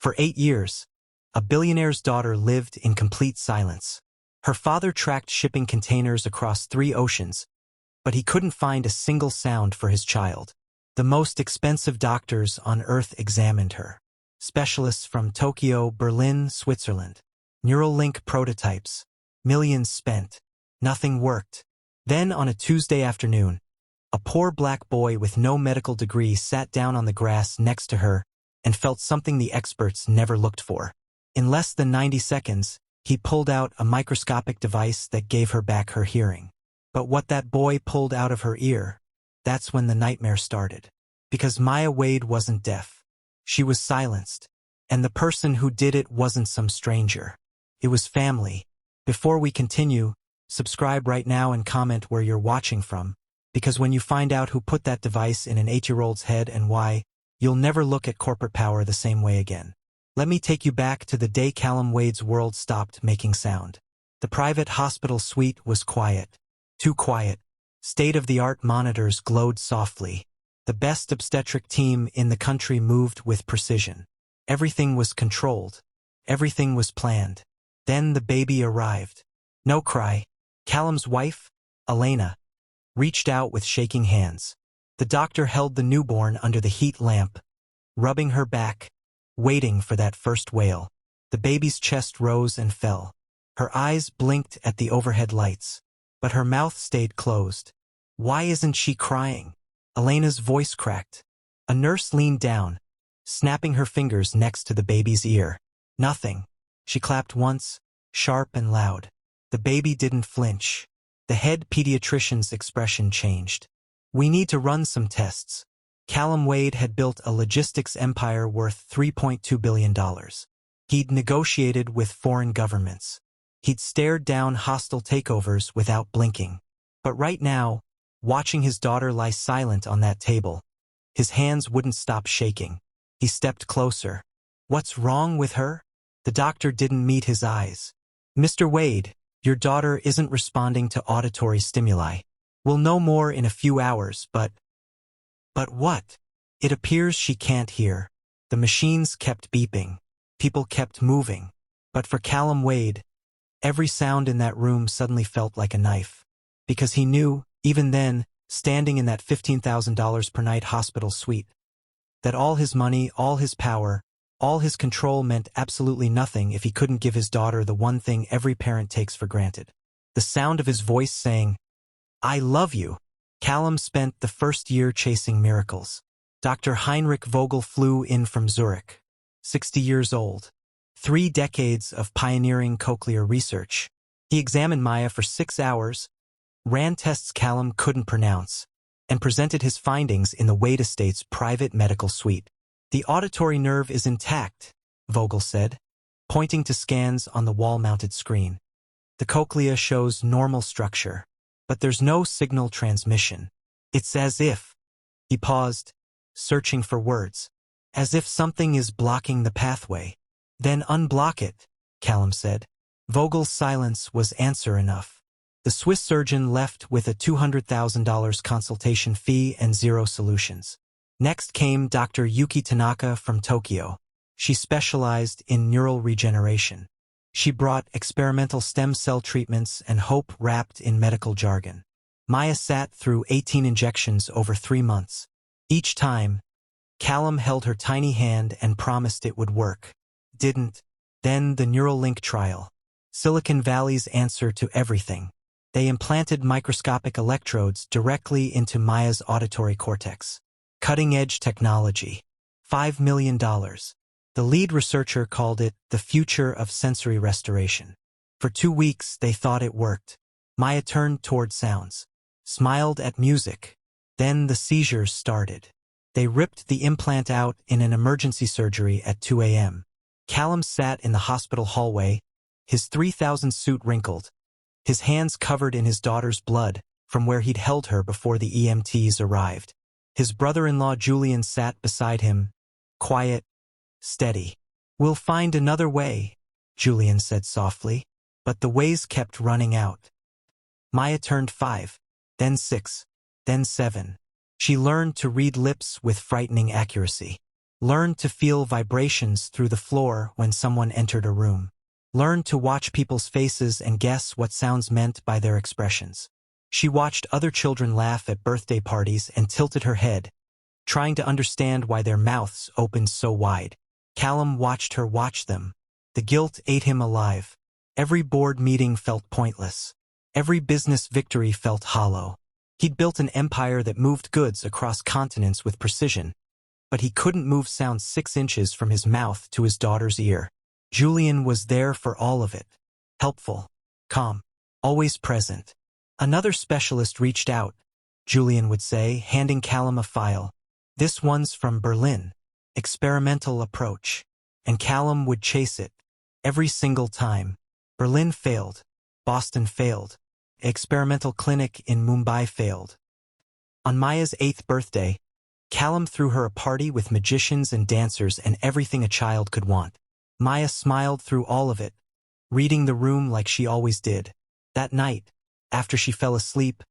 For 8 years, a billionaire's daughter lived in complete silence. Her father tracked shipping containers across 3 oceans, but he couldn't find a single sound for his child. The most expensive doctors on Earth examined her. Specialists from Tokyo, Berlin, Switzerland. Neuralink prototypes. Millions spent. Nothing worked. Then, on a Tuesday afternoon, a poor black boy with no medical degree sat down on the grass next to her and felt something the experts never looked for. In less than 90 seconds, he pulled out a microscopic device that gave her back her hearing. But what that boy pulled out of her ear, that's when the nightmare started. Because Maya Wade wasn't deaf. She was silenced. And the person who did it wasn't some stranger. It was family. Before we continue, subscribe right now and comment where you're watching from, because when you find out who put that device in an 8-year-old's head and why, you'll never look at corporate power the same way again. Let me take you back to the day Callum Wade's world stopped making sound. The private hospital suite was quiet. Too quiet. State-of-the-art monitors glowed softly. The best obstetric team in the country moved with precision. Everything was controlled. Everything was planned. Then the baby arrived. No cry. Callum's wife, Elena, reached out with shaking hands. The doctor held the newborn under the heat lamp, rubbing her back, waiting for that first wail. The baby's chest rose and fell. Her eyes blinked at the overhead lights, but her mouth stayed closed. Why isn't she crying? Elena's voice cracked. A nurse leaned down, snapping her fingers next to the baby's ear. Nothing. She clapped once, sharp and loud. The baby didn't flinch. The head pediatrician's expression changed. We need to run some tests. Callum Wade had built a logistics empire worth $3.2 billion. He'd negotiated with foreign governments. He'd stared down hostile takeovers without blinking. But right now, watching his daughter lie silent on that table, his hands wouldn't stop shaking. He stepped closer. What's wrong with her? The doctor didn't meet his eyes. Mr. Wade, your daughter isn't responding to auditory stimuli. We'll know more in a few hours, but what? It appears she can't hear. The machines kept beeping. People kept moving. But for Callum Wade, every sound in that room suddenly felt like a knife. Because he knew, even then, standing in that $15,000 per night hospital suite, that all his money, all his power, all his control meant absolutely nothing if he couldn't give his daughter the one thing every parent takes for granted. The sound of his voice saying, "I love you." Callum spent the first year chasing miracles. Dr. Heinrich Vogel flew in from Zurich, 60 years old. 3 decades of pioneering cochlear research. He examined Maya for 6 hours, ran tests Callum couldn't pronounce, and presented his findings in the Wade Estate's private medical suite. "The auditory nerve is intact," Vogel said, pointing to scans on the wall-mounted screen. "The cochlea shows normal structure, but there's no signal transmission. It's as if—" He paused, searching for words. "As if something is blocking the pathway." "Then unblock it," Callum said. Vogel's silence was answer enough. The Swiss surgeon left with a $200,000 consultation fee and 0 solutions. Next came Dr. Yuki Tanaka from Tokyo. She specialized in neural regeneration. She brought experimental stem cell treatments and hope wrapped in medical jargon. Maya sat through 18 injections over 3 months. Each time, Callum held her tiny hand and promised it would work. Didn't. Then the Neuralink trial. Silicon Valley's answer to everything. They implanted microscopic electrodes directly into Maya's auditory cortex. Cutting-edge technology. $5 million. The lead researcher called it the future of sensory restoration. For 2 weeks, they thought it worked. Maya turned toward sounds, smiled at music. Then the seizures started. They ripped the implant out in an emergency surgery at 2 a.m. Callum sat in the hospital hallway, his 3000 suit wrinkled, his hands covered in his daughter's blood from where he'd held her before the EMTs arrived. His brother-in-law Julian sat beside him, quiet, steady. "We'll find another way," Julian said softly, but the ways kept running out. Maya turned 5, then 6, then 7. She learned to read lips with frightening accuracy. Learned to feel vibrations through the floor when someone entered a room. Learned to watch people's faces and guess what sounds meant by their expressions. She watched other children laugh at birthday parties and tilted her head, trying to understand why their mouths opened so wide. Callum watched her watch them. The guilt ate him alive. Every board meeting felt pointless. Every business victory felt hollow. He'd built an empire that moved goods across continents with precision, but he couldn't move sound 6 inches from his mouth to his daughter's ear. Julian was there for all of it. Helpful, calm, always present. Another specialist reached out, Julian would say, handing Callum a file. This one's from Berlin. Experimental approach. And Callum would chase it. Every single time. Berlin failed. Boston failed. Experimental clinic in Mumbai failed. On Maya's 8th birthday, Callum threw her a party with magicians and dancers and everything a child could want. Maya smiled through all of it, reading the room like she always did. That night, after she fell asleep,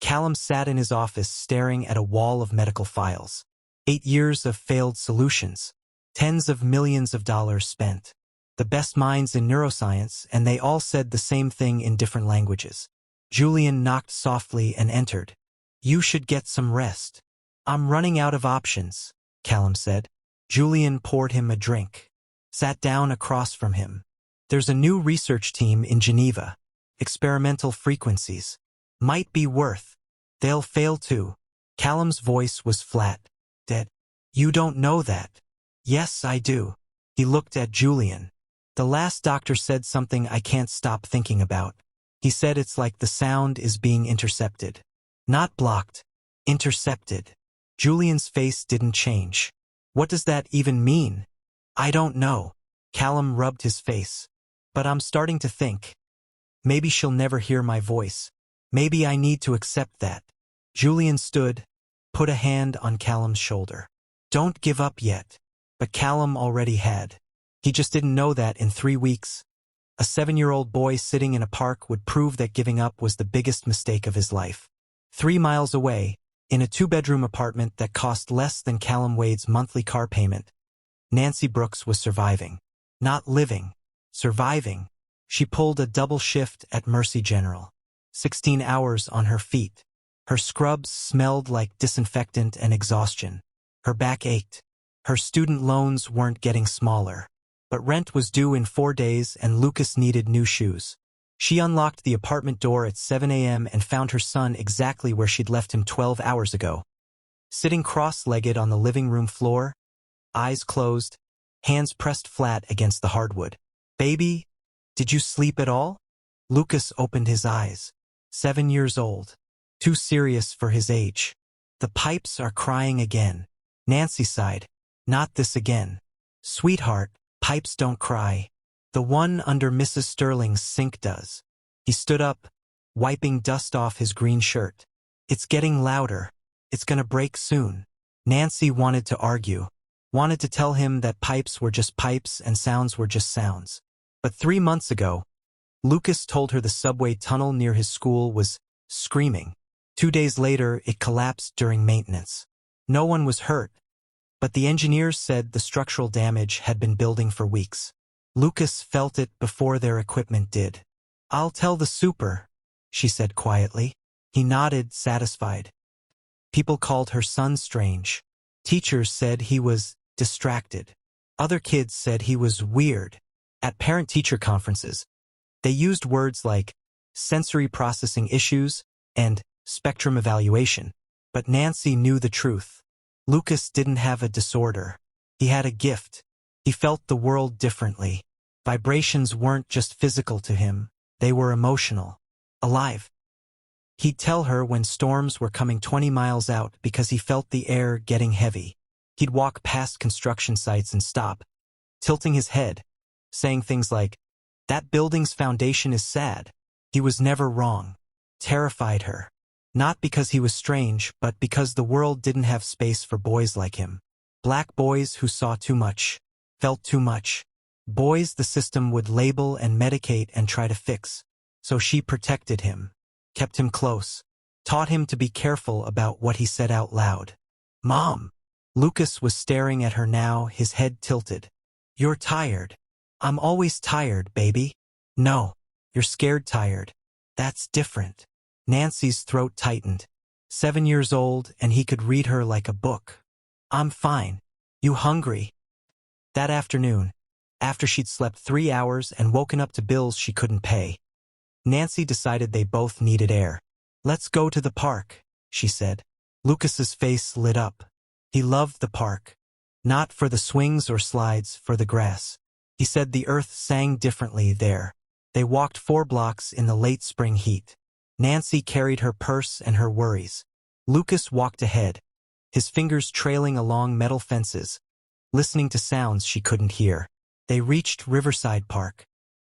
Callum sat in his office staring at a wall of medical files. 8 years of failed solutions. Tens of millions of dollars spent. The best minds in neuroscience, and they all said the same thing in different languages. Julian knocked softly and entered. You should get some rest. I'm running out of options, Callum said. Julian poured him a drink. Sat down across from him. There's a new research team in Geneva. Experimental frequencies. Might be worth. They'll fail too. Callum's voice was flat. Dead. You don't know that. Yes, I do. He looked at Julian. The last doctor said something I can't stop thinking about. He said it's like the sound is being intercepted. Not blocked. Intercepted. Julian's face didn't change. What does that even mean? I don't know. Callum rubbed his face. But I'm starting to think. Maybe she'll never hear my voice. Maybe I need to accept that. Julian stood, put a hand on Callum's shoulder. Don't give up yet. But Callum already had. He just didn't know that in 3 weeks. A 7-year-old boy sitting in a park would prove that giving up was the biggest mistake of his life. 3 miles away, in a 2-bedroom apartment that cost less than Callum Wade's monthly car payment, Nancy Brooks was surviving. Not living. Surviving. She pulled a double shift at Mercy General. 16 hours on her feet. Her scrubs smelled like disinfectant and exhaustion. Her back ached. Her student loans weren't getting smaller. But rent was due in 4 days and Lucas needed new shoes. She unlocked the apartment door at 7 a.m. and found her son exactly where she'd left him 12 hours ago. Sitting cross-legged on the living room floor, eyes closed, hands pressed flat against the hardwood. Baby, did you sleep at all? Lucas opened his eyes. 7 years old. Too serious for his age. The pipes are crying again. Nancy sighed. Not this again. Sweetheart, pipes don't cry. The one under Mrs. Sterling's sink does. He stood up, wiping dust off his green shirt. It's getting louder. It's gonna break soon. Nancy wanted to argue. Wanted to tell him that pipes were just pipes and sounds were just sounds. But 3 months ago, Lucas told her the subway tunnel near his school was screaming. 2 days later, it collapsed during maintenance. No one was hurt, but the engineers said the structural damage had been building for weeks. Lucas felt it before their equipment did. I'll tell the super, she said quietly. He nodded, satisfied. People called her son strange. Teachers said he was distracted. Other kids said he was weird. At parent-teacher conferences, they used words like sensory processing issues and spectrum evaluation. But Nancy knew the truth. Lucas didn't have a disorder. He had a gift. He felt the world differently. Vibrations weren't just physical to him. They were emotional. Alive. He'd tell her when storms were coming 20 miles out because he felt the air getting heavy. He'd walk past construction sites and stop, tilting his head, saying things like, that building's foundation is sad. He was never wrong. Terrified her. Not because he was strange, but because the world didn't have space for boys like him. Black boys who saw too much, felt too much. Boys the system would label and medicate and try to fix. So she protected him, kept him close, taught him to be careful about what he said out loud. Mom, Lucas was staring at her now, his head tilted. You're tired. I'm always tired, baby. No, you're scared tired. That's different. Nancy's throat tightened. 7 years old, and he could read her like a book. I'm fine. You hungry? That afternoon, after she'd slept 3 hours and woken up to bills she couldn't pay, Nancy decided they both needed air. Let's go to the park, she said. Lucas's face lit up. He loved the park. Not for the swings or slides, for the grass. He said the earth sang differently there. They walked 4 blocks in the late spring heat. Nancy carried her purse and her worries. Lucas walked ahead, his fingers trailing along metal fences, listening to sounds she couldn't hear. They reached Riverside Park.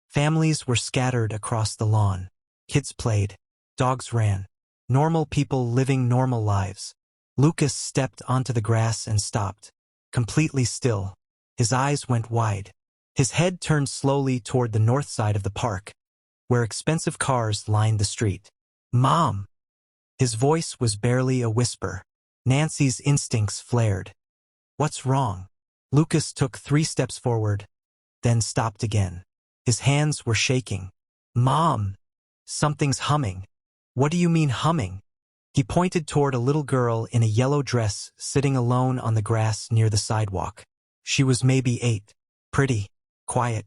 Families were scattered across the lawn. Kids played. Dogs ran. Normal people living normal lives. Lucas stepped onto the grass and stopped, completely still. His eyes went wide. His head turned slowly toward the north side of the park, where expensive cars lined the street. Mom! His voice was barely a whisper. Nancy's instincts flared. What's wrong? Lucas took 3 steps forward, then stopped again. His hands were shaking. Mom! Something's humming. What do you mean humming? He pointed toward a little girl in a yellow dress sitting alone on the grass near the sidewalk. She was maybe 8. Pretty. Quiet.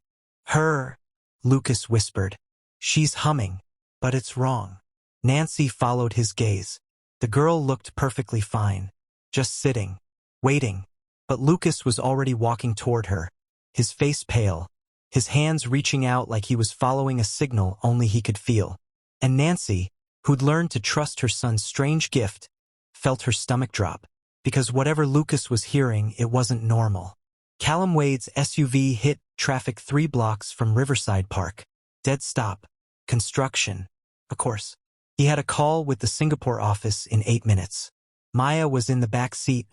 Her, Lucas whispered. She's humming. But it's wrong. Nancy followed his gaze. The girl looked perfectly fine. Just sitting. Waiting. But Lucas was already walking toward her. His face pale. His hands reaching out like he was following a signal only he could feel. And Nancy, who'd learned to trust her son's strange gift, felt her stomach drop. Because whatever Lucas was hearing, it wasn't normal. Callum Wade's SUV hit traffic 3 blocks from Riverside Park. Dead stop. Construction. Of course. He had a call with the Singapore office in 8 minutes. Maya was in the back seat,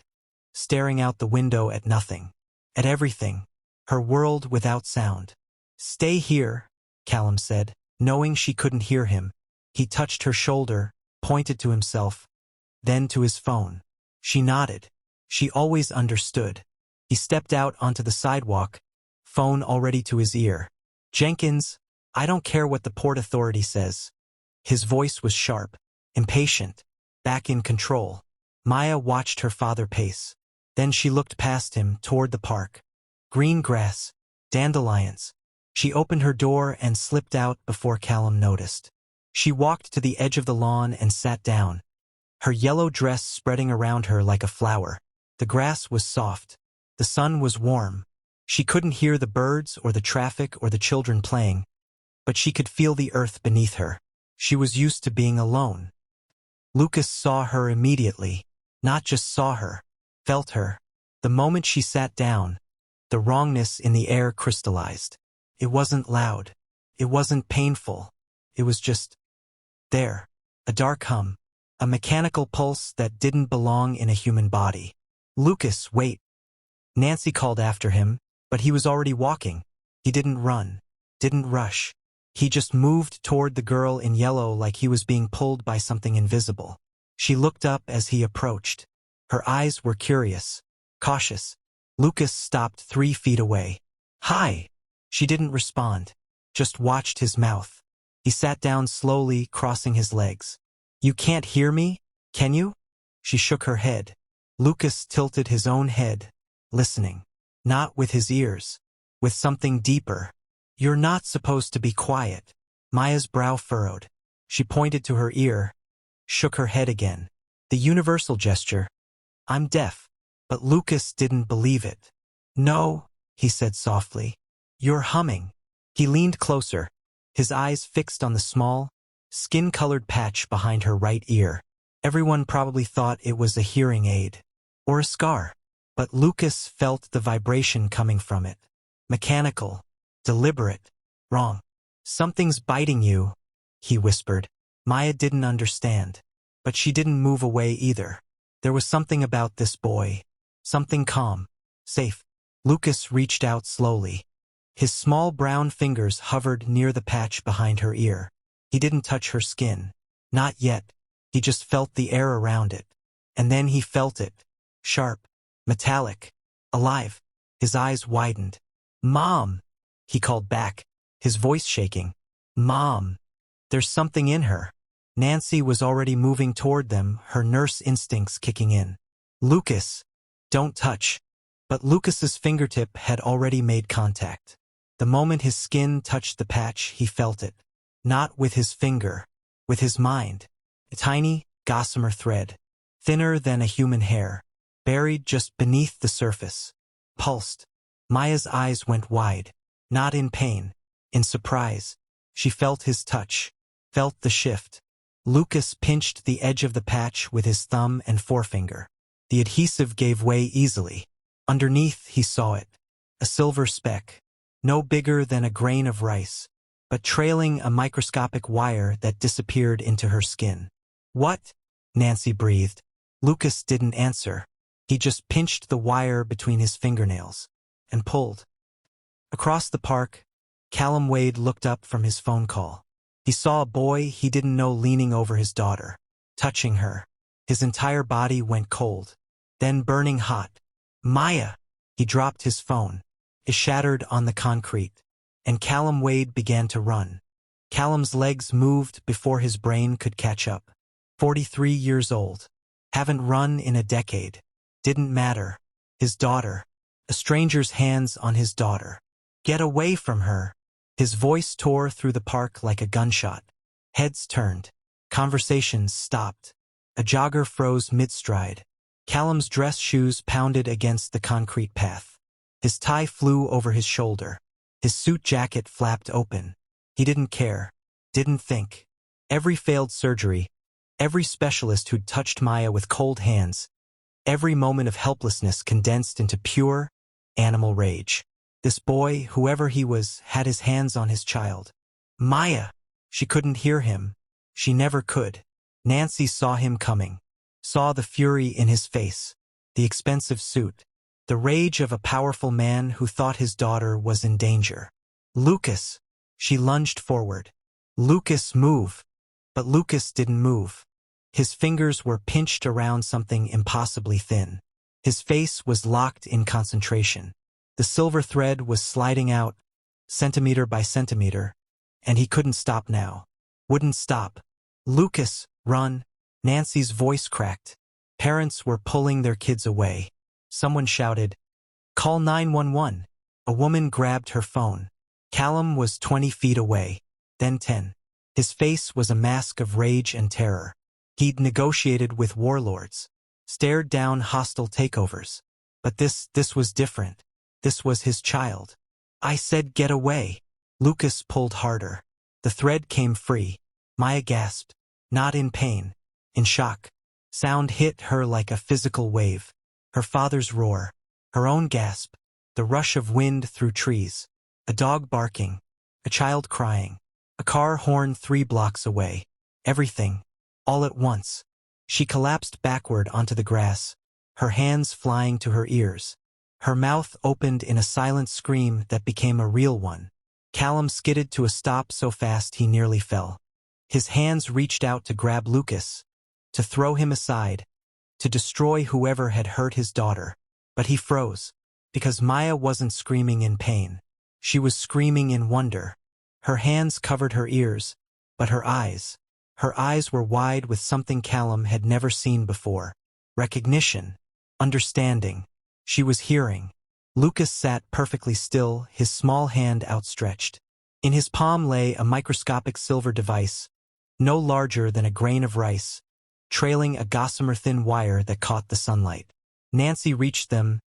staring out the window at nothing. At everything. Her world without sound. Stay here, Callum said, knowing she couldn't hear him. He touched her shoulder, pointed to himself, then to his phone. She nodded. She always understood. He stepped out onto the sidewalk, phone already to his ear. Jenkins, I don't care what the Port Authority says. His voice was sharp, impatient, back in control. Maya watched her father pace. Then she looked past him toward the park. Green grass, dandelions. She opened her door and slipped out before Callum noticed. She walked to the edge of the lawn and sat down, her yellow dress spreading around her like a flower. The grass was soft. The sun was warm. She couldn't hear the birds or the traffic or the children playing, but she could feel the earth beneath her. She was used to being alone. Lucas saw her immediately. Not just saw her, felt her. The moment she sat down, the wrongness in the air crystallized. It wasn't loud. It wasn't painful. It was just there. A dark hum. A mechanical pulse that didn't belong in a human body. Lucas, wait. Nancy called after him, but he was already walking. He didn't run. Didn't rush. He just moved toward the girl in yellow like he was being pulled by something invisible. She looked up as he approached. Her eyes were curious, cautious. Lucas stopped 3 feet away. Hi! She didn't respond, just watched his mouth. He sat down slowly, crossing his legs. You can't hear me, can you? She shook her head. Lucas tilted his own head, listening. Not with his ears, with something deeper. You're not supposed to be quiet. Maya's brow furrowed. She pointed to her ear, shook her head again. The universal gesture. I'm deaf. But Lucas didn't believe it. No, he said softly. You're humming. He leaned closer, his eyes fixed on the small, skin-colored patch behind her right ear. Everyone probably thought it was a hearing aid. Or a scar. But Lucas felt the vibration coming from it. Mechanical. Deliberate. Wrong. Something's biting you, he whispered. Maya didn't understand. But she didn't move away either. There was something about this boy. Something calm. Safe. Lucas reached out slowly. His small brown fingers hovered near the patch behind her ear. He didn't touch her skin. Not yet. He just felt the air around it. And then he felt it. Sharp. metallic, alive. His eyes widened. "Mom!" he called back, his voice shaking. "Mom!" There's something in her. Nancy was already moving toward them, her nurse instincts kicking in. "Lucas, don't touch." But Lucas's fingertip had already made contact. The moment his skin touched the patch, he felt it. Not with his finger, with his mind. A tiny, gossamer thread, thinner than a human hair, buried just beneath the surface. Pulsed. Maya's eyes went wide, not in pain, in surprise. She felt his touch, felt the shift. Lucas pinched the edge of the patch with his thumb and forefinger. The adhesive gave way easily. Underneath, he saw it. A silver speck, no bigger than a grain of rice, but trailing a microscopic wire that disappeared into her skin. "What?" Nancy breathed. Lucas didn't answer. He just pinched the wire between his fingernails and pulled. Across the park, Callum Wade looked up from his phone call. He saw a boy he didn't know leaning over his daughter, touching her. His entire body went cold, then burning hot. "Maya!" He dropped his phone. It shattered on the concrete, and Callum Wade began to run. Callum's legs moved before his brain could catch up. 43 years old. Haven't run in a decade. Didn't matter. His daughter. A stranger's hands on his daughter. "Get away from her!" His voice tore through the park like a gunshot. Heads turned. Conversations stopped. A jogger froze mid-stride. Callum's dress shoes pounded against the concrete path. His tie flew over his shoulder. His suit jacket flapped open. He didn't care. Didn't think. Every failed surgery, every specialist who'd touched Maya with cold hands, every moment of helplessness condensed into pure, animal rage. This boy, whoever he was, had his hands on his child. "Maya!" She couldn't hear him. She never could. Nancy saw him coming. Saw the fury in his face, the expensive suit, the rage of a powerful man who thought his daughter was in danger. "Lucas!" She lunged forward. "Lucas, move!" But Lucas didn't move. His fingers were pinched around something impossibly thin. His face was locked in concentration. The silver thread was sliding out, centimeter by centimeter, and he couldn't stop now. Wouldn't stop. "Lucas, run!" Nancy's voice cracked. Parents were pulling their kids away. Someone shouted, "Call 911." A woman grabbed her phone. Callum was 20 feet away, then 10. His face was a mask of rage and terror. He'd negotiated with warlords, stared down hostile takeovers. But this was different. This was his child. "I said get away." Lucas pulled harder. The thread came free. Maya gasped, not in pain, in shock. Sound hit her like a physical wave. Her father's roar, her own gasp, the rush of wind through trees, a dog barking, a child crying, a car horn 3 blocks away. Everything, all at once. She collapsed backward onto the grass, her hands flying to her ears. Her mouth opened in a silent scream that became a real one. Callum skidded to a stop so fast he nearly fell. His hands reached out to grab Lucas, to throw him aside, to destroy whoever had hurt his daughter. But he froze, because Maya wasn't screaming in pain. She was screaming in wonder. Her hands covered her ears, but her eyes were wide with something Callum had never seen before. Recognition, understanding. She was hearing. Lucas sat perfectly still, his small hand outstretched. In his palm lay a microscopic silver device, no larger than a grain of rice, trailing a gossamer-thin wire that caught the sunlight. Nancy reached them,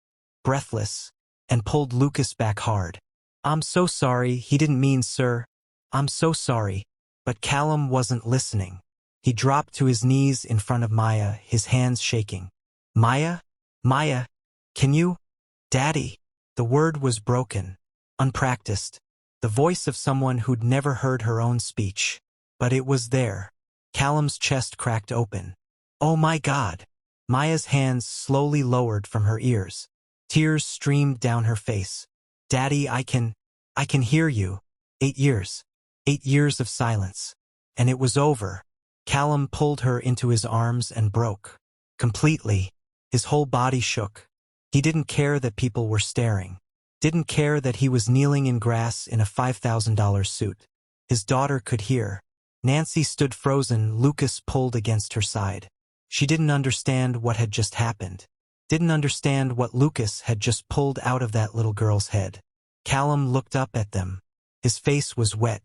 breathless, and pulled Lucas back hard. "I'm so sorry, he didn't mean, sir. I'm so sorry." But Callum wasn't listening. He dropped to his knees in front of Maya, his hands shaking. "Maya? Maya, can you? Daddy." The word was broken, unpracticed, the voice of someone who'd never heard her own speech. But it was there. Callum's chest cracked open. "Oh my God!" Maya's hands slowly lowered from her ears. Tears streamed down her face. "Daddy, I can hear you." 8 years. 8 years of silence. And it was over. Callum pulled her into his arms and broke. Completely. His whole body shook. He didn't care that people were staring. Didn't care that he was kneeling in grass in a $5,000 suit. His daughter could hear. Nancy stood frozen, Lucas pulled against her side. She didn't understand what had just happened. Didn't understand what Lucas had just pulled out of that little girl's head. Callum looked up at them. His face was wet.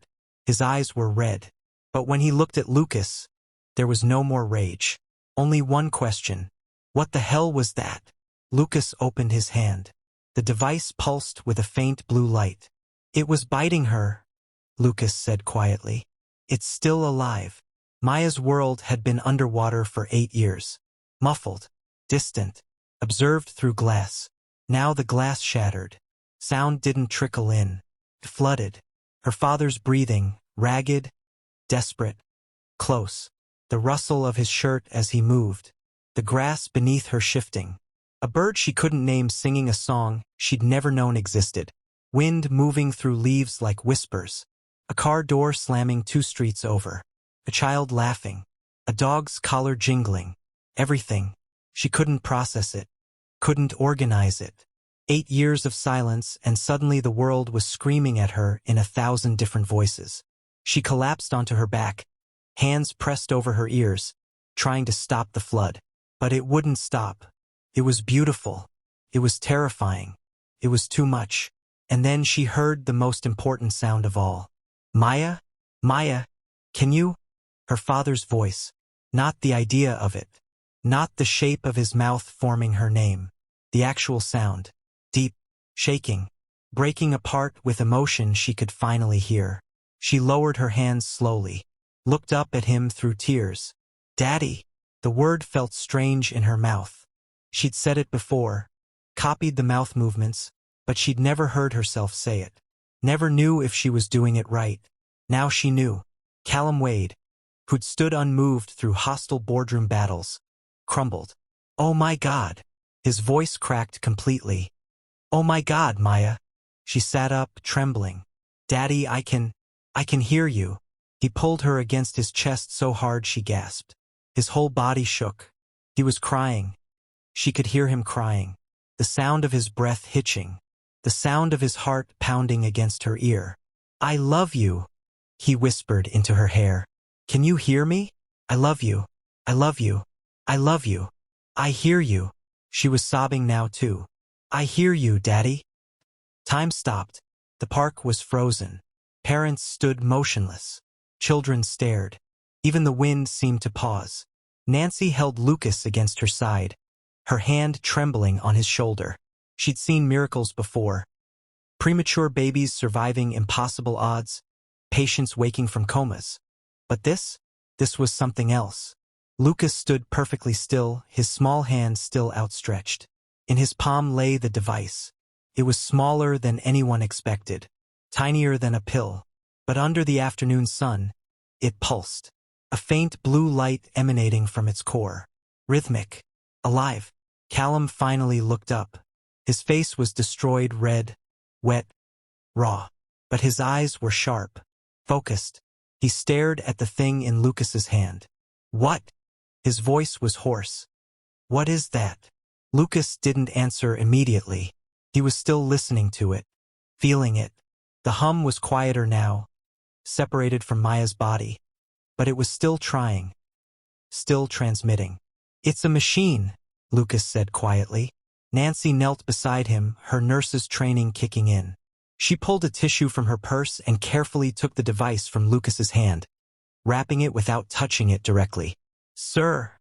His eyes were red. But when he looked at Lucas, there was no more rage. Only one question. What the hell was that? Lucas opened his hand. The device pulsed with a faint blue light. It was biting her, Lucas said quietly. It's still alive. Maya's world had been underwater for 8 years. Muffled, distant, observed through glass. Now the glass shattered. Sound didn't trickle in. It flooded. Her father's breathing, ragged, desperate, close. The rustle of his shirt as he moved. The grass beneath her shifting. A bird she couldn't name singing a song she'd never known existed. Wind moving through leaves like whispers. A car door slamming 2 streets over. A child laughing. A dog's collar jingling. Everything. She couldn't process it. Couldn't organize it. 8 years of silence, and suddenly the world was screaming at her in 1,000 different voices. She collapsed onto her back, hands pressed over her ears, trying to stop the flood. But it wouldn't stop. It was beautiful. It was terrifying. It was too much. And then she heard the most important sound of all. Maya? Maya? Can you? Her father's voice. Not the idea of it. Not the shape of his mouth forming her name. The actual sound. Deep, shaking, breaking apart with emotion she could finally hear. She lowered her hands slowly, looked up at him through tears. Daddy! The word felt strange in her mouth. She'd said it before, copied the mouth movements, but she'd never heard herself say it. Never knew if she was doing it right. Now she knew. Callum Wade, who'd stood unmoved through hostile boardroom battles, crumbled. Oh my God! His voice cracked completely. Oh my God, Maya! She sat up, trembling. Daddy, I can hear you. He pulled her against his chest so hard she gasped. His whole body shook. He was crying. She could hear him crying. The sound of his breath hitching. The sound of his heart pounding against her ear. I love you, he whispered into her hair. Can you hear me? I love you. I love you. I love you. I hear you. She was sobbing now too. I hear you, Daddy. Time stopped. The park was frozen. Parents stood motionless. Children stared. Even the wind seemed to pause. Nancy held Lucas against her side, her hand trembling on his shoulder. She'd seen miracles before. Premature babies surviving impossible odds, patients waking from comas. But this was something else. Lucas stood perfectly still, his small hand still outstretched. In his palm lay the device. It was smaller than anyone expected, tinier than a pill. But under the afternoon sun, it pulsed. A faint blue light emanating from its core. Rhythmic. Alive. Callum finally looked up. His face was destroyed red, wet, raw. But his eyes were sharp, focused. He stared at the thing in Lucas's hand. What? His voice was hoarse. What is that? Lucas didn't answer immediately. He was still listening to it, feeling it. The hum was quieter now, separated from Maya's body. But it was still trying, still transmitting. It's a machine, Lucas said quietly. Nancy knelt beside him, her nurse's training kicking in. She pulled a tissue from her purse and carefully took the device from Lucas's hand, wrapping it without touching it directly. Sir,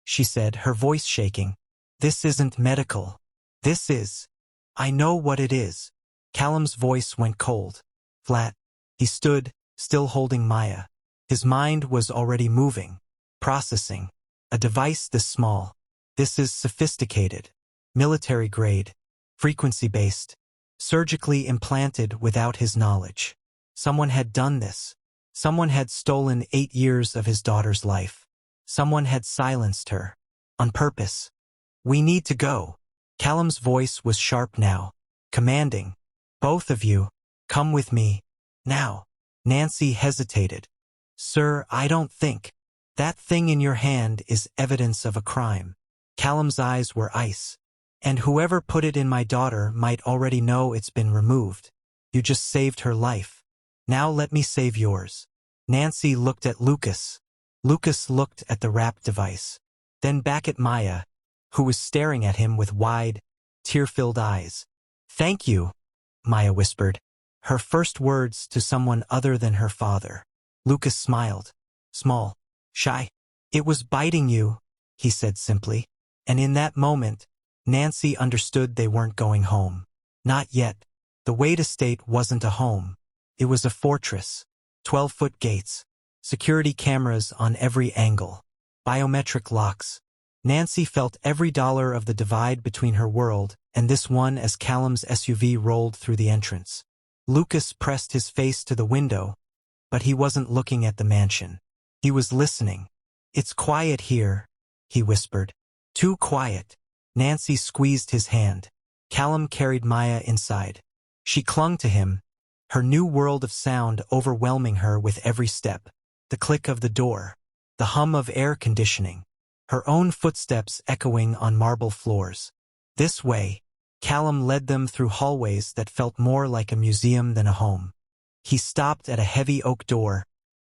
she said, her voice shaking. This isn't medical. This is. I know what it is. Callum's voice went cold, flat. He stood, still holding Maya. His mind was already moving, processing. A device this small. This is sophisticated. Military grade. Frequency-based. Surgically implanted without his knowledge. Someone had done this. Someone had stolen 8 years of his daughter's life. Someone had silenced her. On purpose. We need to go. Callum's voice was sharp now, commanding. Both of you, come with me. Now. Nancy hesitated. Sir, I don't think. That thing in your hand is evidence of a crime. Callum's eyes were ice. And whoever put it in my daughter might already know it's been removed. You just saved her life. Now let me save yours. Nancy looked at Lucas. Lucas looked at the wrap device. Then back at Maya, who was staring at him with wide, tear-filled eyes. Thank you, Maya whispered. Her first words to someone other than her father. Lucas smiled. Small, shy. It was biting you, he said simply. And in that moment, Nancy understood they weren't going home. Not yet. The Wade estate wasn't a home. It was a fortress. 12-foot gates. Security cameras on every angle. Biometric locks. Nancy felt every dollar of the divide between her world and this one as Callum's SUV rolled through the entrance. Lucas pressed his face to the window, but he wasn't looking at the mansion. He was listening. It's quiet here, he whispered. Too quiet. Nancy squeezed his hand. Callum carried Maya inside. She clung to him, her new world of sound overwhelming her with every step. The click of the door. The hum of air conditioning. Her own footsteps echoing on marble floors. This way, Callum led them through hallways that felt more like a museum than a home. He stopped at a heavy oak door,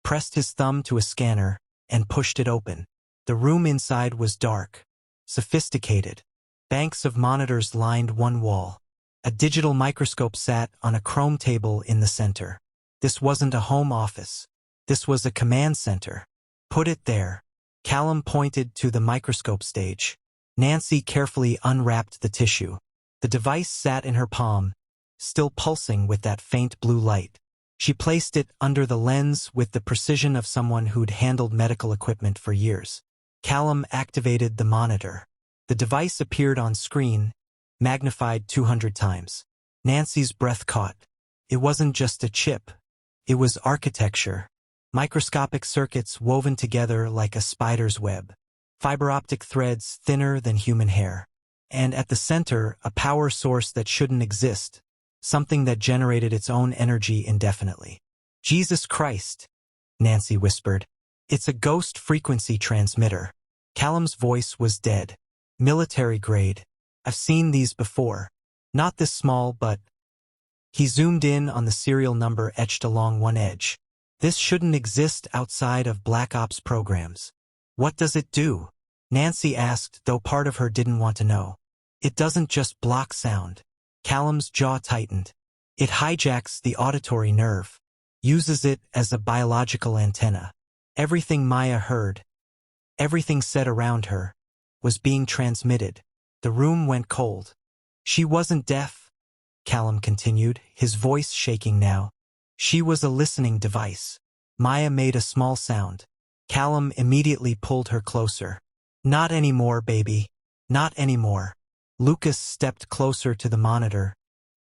pressed his thumb to a scanner, and pushed it open. The room inside was dark, sophisticated. Banks of monitors lined one wall. A digital microscope sat on a chrome table in the center. This wasn't a home office. This was a command center. Put it there. Callum pointed to the microscope stage. Nancy carefully unwrapped the tissue. The device sat in her palm, still pulsing with that faint blue light. She placed it under the lens with the precision of someone who'd handled medical equipment for years. Callum activated the monitor. The device appeared on screen, magnified 200 times. Nancy's breath caught. It wasn't just a chip. It was architecture. Microscopic circuits woven together like a spider's web. Fiber optic threads thinner than human hair. And at the center, a power source that shouldn't exist. Something that generated its own energy indefinitely. Jesus Christ, Nancy whispered. It's a ghost frequency transmitter. Callum's voice was dead. Military grade. I've seen these before. Not this small, but... He zoomed in on the serial number etched along one edge. This shouldn't exist outside of Black Ops programs. What does it do? Nancy asked, though part of her didn't want to know. It doesn't just block sound. Callum's jaw tightened. It hijacks the auditory nerve. Uses it as a biological antenna. Everything Maya heard, everything said around her, was being transmitted. The room went cold. She wasn't deaf, Callum continued, his voice shaking now. She was a listening device. Maya made a small sound. Callum immediately pulled her closer. Not anymore, baby. Not anymore. Lucas stepped closer to the monitor,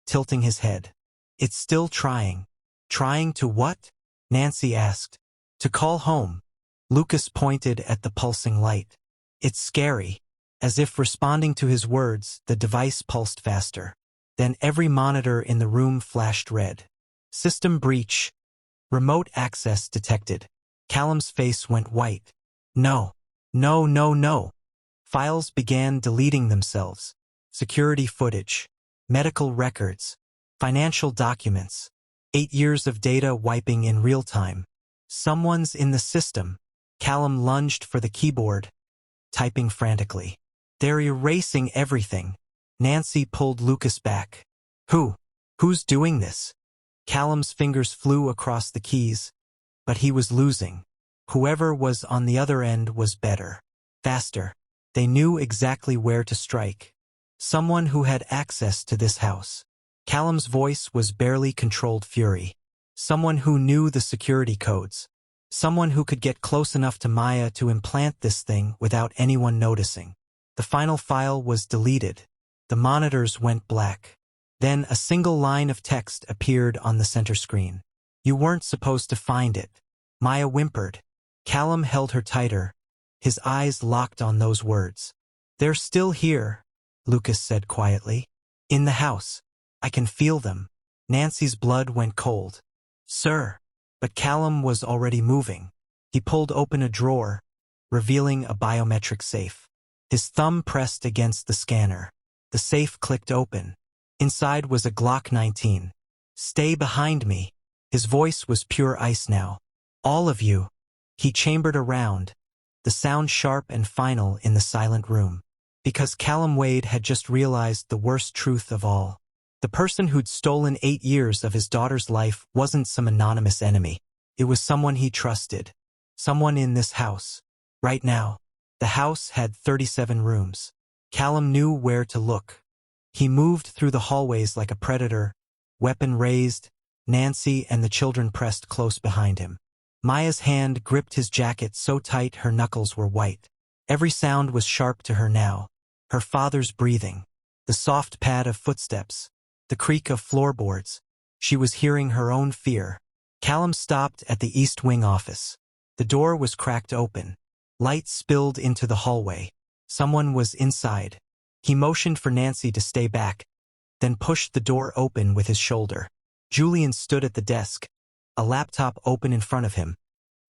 tilting his head. It's still trying. Trying to what? Nancy asked. To call home. Lucas pointed at the pulsing light. It's scary. As if responding to his words, the device pulsed faster. Then every monitor in the room flashed red. System breach. Remote access detected. Callum's face went white. No. No, no, no. Files began deleting themselves. Security footage. Medical records. Financial documents. 8 years of data wiping in real time. Someone's in the system. Callum lunged for the keyboard, typing frantically. They're erasing everything. Nancy pulled Lucas back. Who's doing this? Callum's fingers flew across the keys, but he was losing. Whoever was on the other end was better. Faster. They knew exactly where to strike. Someone who had access to this house. Callum's voice was barely controlled fury. Someone who knew the security codes. Someone who could get close enough to Maya to implant this thing without anyone noticing. The final file was deleted. The monitors went black. Then a single line of text appeared on the center screen. You weren't supposed to find it. Maya whimpered. Callum held her tighter, his eyes locked on those words. They're still here, Lucas said quietly. In the house. I can feel them. Nancy's blood went cold. Sir. But Callum was already moving. He pulled open a drawer, revealing a biometric safe. His thumb pressed against the scanner. The safe clicked open. Inside was a Glock 19. "Stay behind me." His voice was pure ice now. "All of you." He chambered around, the sound sharp and final in the silent room. Because Callum Wade had just realized the worst truth of all. The person who'd stolen 8 years of his daughter's life wasn't some anonymous enemy. It was someone he trusted. Someone in this house. Right now. The house had 37 rooms. Callum knew where to look. He moved through the hallways like a predator, weapon raised. Nancy and the children pressed close behind him. Maya's hand gripped his jacket so tight her knuckles were white. Every sound was sharp to her now. Her father's breathing. The soft pad of footsteps. The creak of floorboards. She was hearing her own fear. Callum stopped at the East Wing office. The door was cracked open. Light spilled into the hallway. Someone was inside. He motioned for Nancy to stay back, then pushed the door open with his shoulder. Julian stood at the desk, a laptop open in front of him,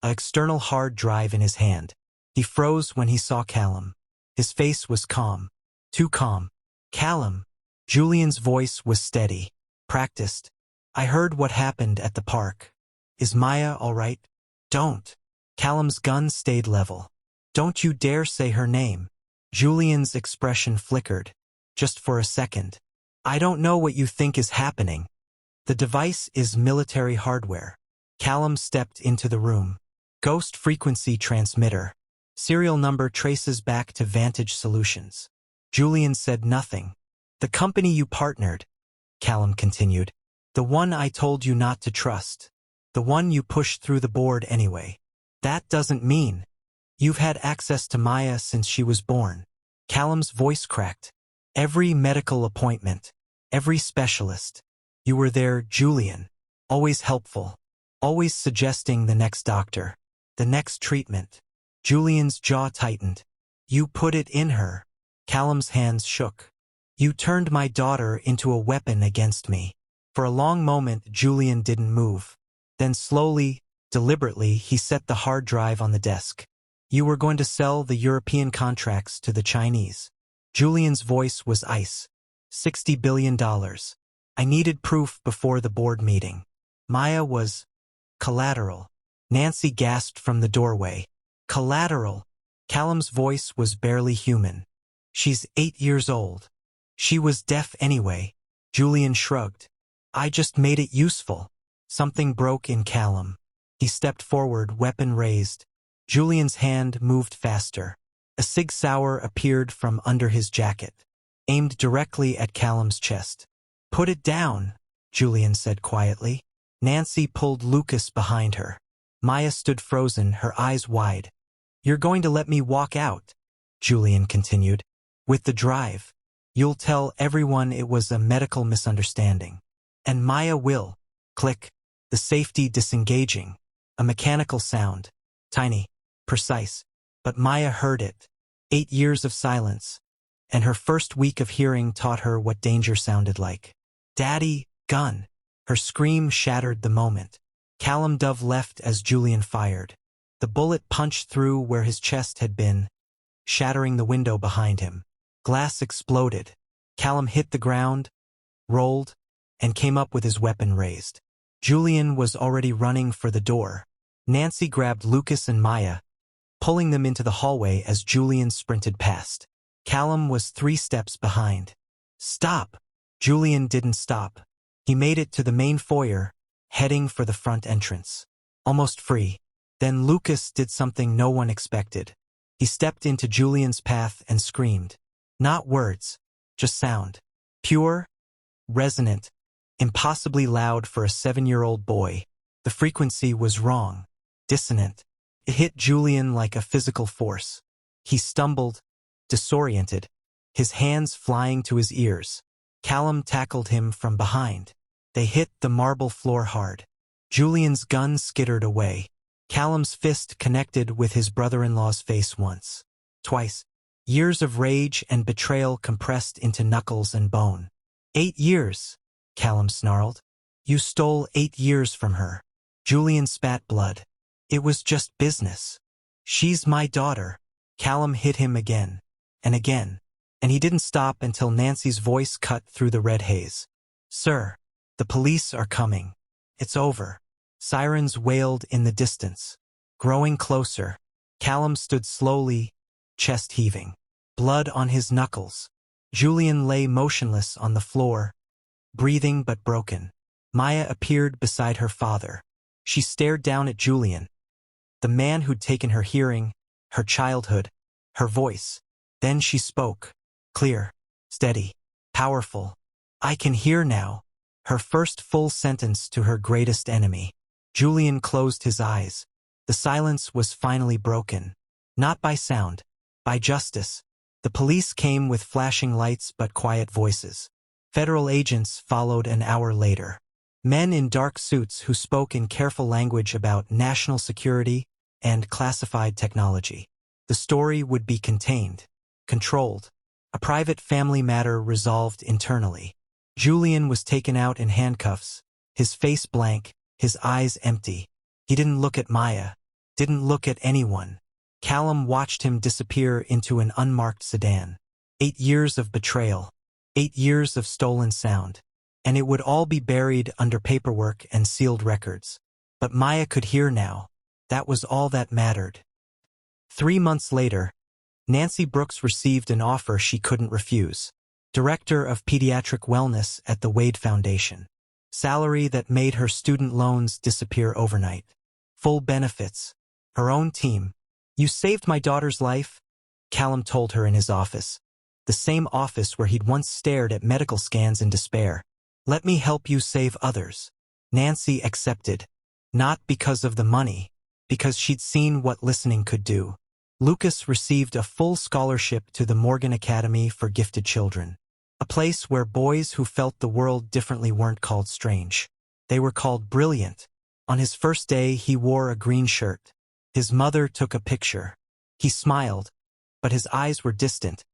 an external hard drive in his hand. He froze when he saw Callum. His face was calm. Too calm. "Callum." Julian's voice was steady, practiced. "I heard what happened at the park. Is Maya all right?" "Don't." Callum's gun stayed level. "Don't you dare say her name." Julian's expression flickered, just for a second. "I don't know what you think is happening. The device is military hardware." Callum stepped into the room. "Ghost frequency transmitter. Serial number traces back to Vantage Solutions." Julian said nothing. "The company you partnered," Callum continued. "The one I told you not to trust. The one you pushed through the board anyway. That doesn't mean you've had access to Maya since she was born." Callum's voice cracked. "Every medical appointment. Every specialist. You were there, Julian. Always helpful. Always suggesting the next doctor. The next treatment." Julian's jaw tightened. "You put it in her." Callum's hands shook. "You turned my daughter into a weapon against me." For a long moment, Julian didn't move. Then slowly, deliberately, he set the hard drive on the desk. "You were going to sell the European contracts to the Chinese." Julian's voice was ice. $60 billion. "I needed proof before the board meeting. Maya was collateral." Nancy gasped from the doorway. "Collateral?" Callum's voice was barely human. "She's 8 years old. She was deaf anyway." Julian shrugged. "I just made it useful." Something broke in Callum. He stepped forward, weapon raised. Julian's hand moved faster. A Sig Sauer appeared from under his jacket, aimed directly at Callum's chest. "Put it down," Julian said quietly. Nancy pulled Lucas behind her. Maya stood frozen, her eyes wide. "You're going to let me walk out," Julian continued. "With the drive. You'll tell everyone it was a medical misunderstanding. And Maya will." Click. The safety disengaging. A mechanical sound. Tiny. Precise. But Maya heard it. 8 years of silence. And her first week of hearing taught her what danger sounded like. "Daddy, gun." Her scream shattered the moment. Callum Dove left as Julian fired. The bullet punched through where his chest had been, shattering the window behind him. Glass exploded. Callum hit the ground, rolled, and came up with his weapon raised. Julian was already running for the door. Nancy grabbed Lucas and Maya, pulling them into the hallway as Julian sprinted past. Callum was 3 steps behind. "Stop!" Julian didn't stop. He made it to the main foyer, heading for the front entrance. Almost free. Then Lucas did something no one expected. He stepped into Julian's path and screamed. Not words, just sound. Pure, resonant, impossibly loud for a 7-year-old boy. The frequency was wrong, dissonant. It hit Julian like a physical force. He stumbled, disoriented, his hands flying to his ears. Callum tackled him from behind. They hit the marble floor hard. Julian's gun skittered away. Callum's fist connected with his brother-in-law's face once, twice. Years of rage and betrayal compressed into knuckles and bone. 8 years, Callum snarled. You stole 8 years from her. Julian spat blood. It was just business. She's my daughter. Callum hit him again, and again, and he didn't stop until Nancy's voice cut through the red haze. "Sir, the police are coming. It's over." Sirens wailed in the distance. Growing closer, Callum stood slowly, chest heaving, blood on his knuckles. Julian lay motionless on the floor, breathing but broken. Maya appeared beside her father. She stared down at Julian, the man who'd taken her hearing, her childhood, her voice. Then she spoke, clear, steady, powerful. "I can hear now." Her first full sentence to her greatest enemy. Julian closed his eyes. The silence was finally broken. Not by sound, by justice. The police came with flashing lights but quiet voices. Federal agents followed an hour later. Men in dark suits who spoke in careful language about national security and classified technology. The story would be contained, controlled, a private family matter resolved internally. Julian was taken out in handcuffs, his face blank, his eyes empty. He didn't look at Maya, didn't look at anyone. Callum watched him disappear into an unmarked sedan. 8 years of betrayal, 8 years of stolen sound, and it would all be buried under paperwork and sealed records. But Maya could hear now. That was all that mattered. 3 months later, Nancy Brooks received an offer she couldn't refuse. Director of Pediatric Wellness at the Wade Foundation. Salary that made her student loans disappear overnight. Full benefits. Her own team. "You saved my daughter's life," Callum told her in his office. The same office where he'd once stared at medical scans in despair. "Let me help you save others." Nancy accepted. Not because of the money, because she'd seen what listening could do. Lucas received a full scholarship to the Morgan Academy for Gifted Children. A place where boys who felt the world differently weren't called strange. They were called brilliant. On his first day, he wore a green shirt. His mother took a picture. He smiled, but his eyes were distant,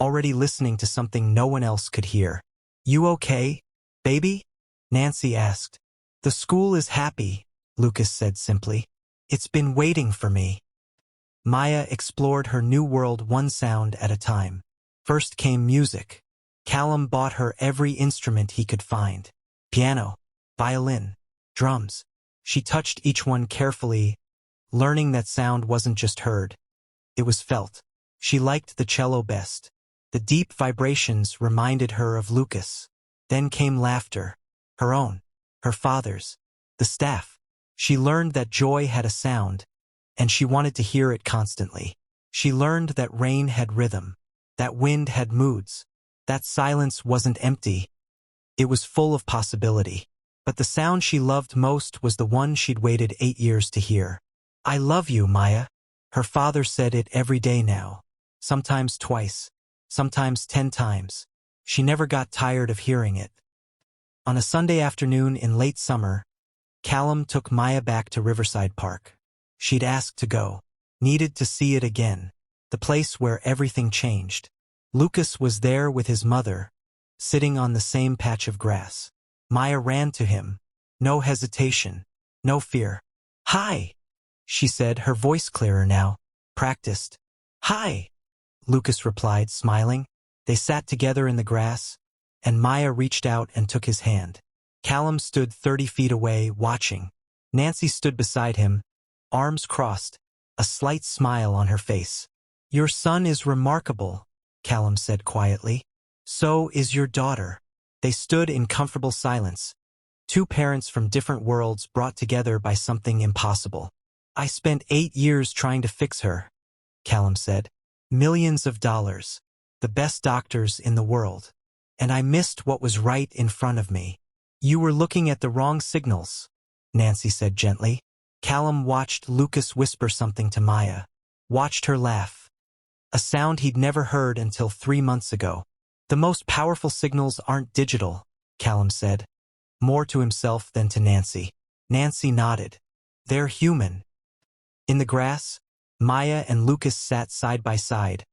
already listening to something no one else could hear. "You okay, baby?" Nancy asked. "The school is happy," Lucas said simply. "It's been waiting for me." Maya explored her new world one sound at a time. First came music. Callum bought her every instrument he could find. Piano, violin, drums. She touched each one carefully, learning that sound wasn't just heard. It was felt. She liked the cello best. The deep vibrations reminded her of Lucas. Then came laughter. Her own, her father's, the staff. She learned that joy had a sound, and she wanted to hear it constantly. She learned that rain had rhythm, that wind had moods, that silence wasn't empty. It was full of possibility. But the sound she loved most was the one she'd waited 8 years to hear. "I love you, Maya." Her father said it every day now. Sometimes twice, sometimes 10 times. She never got tired of hearing it. On a Sunday afternoon in late summer, Callum took Maya back to Riverside Park. She'd asked to go, needed to see it again, the place where everything changed. Lucas was there with his mother, sitting on the same patch of grass. Maya ran to him. No hesitation, no fear. "Hi," she said, her voice clearer now, practiced. "Hi," Lucas replied, smiling. They sat together in the grass, and Maya reached out and took his hand. Callum stood 30 feet away, watching. Nancy stood beside him, arms crossed, a slight smile on her face. "Your son is remarkable," Callum said quietly. "So is your daughter." They stood in comfortable silence, two parents from different worlds brought together by something impossible. "I spent 8 years trying to fix her," Callum said. "Millions of dollars, the best doctors in the world. And I missed what was right in front of me." "You were looking at the wrong signals," Nancy said gently. Callum watched Lucas whisper something to Maya, watched her laugh. A sound he'd never heard until 3 months ago. "The most powerful signals aren't digital," Callum said, more to himself than to Nancy. Nancy nodded. "They're human." In the grass, Maya and Lucas sat side by side,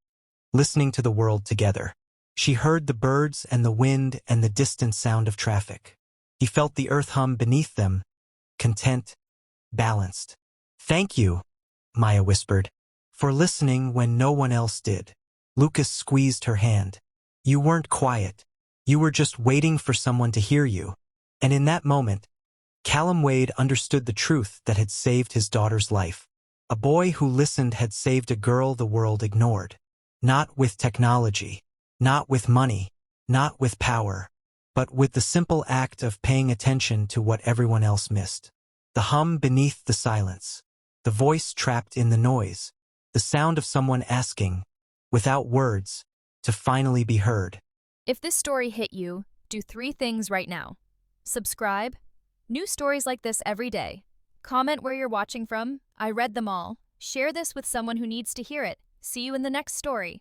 listening to the world together. She heard the birds and the wind and the distant sound of traffic. He felt the earth hum beneath them, content, balanced. "Thank you," Maya whispered, "for listening when no one else did." Lucas squeezed her hand. You weren't quiet. You were just waiting for someone to hear you. And in that moment, Callum Wade understood the truth that had saved his daughter's life. A boy who listened had saved a girl the world ignored. Not with technology, not with money, not with power, but with the simple act of paying attention to what everyone else missed. The hum beneath the silence, the voice trapped in the noise, the sound of someone asking, without words, to finally be heard. If this story hit you, do 3 things right now. Subscribe. New stories like this every day. Comment where you're watching from. I read them all. Share this with someone who needs to hear it. See you in the next story.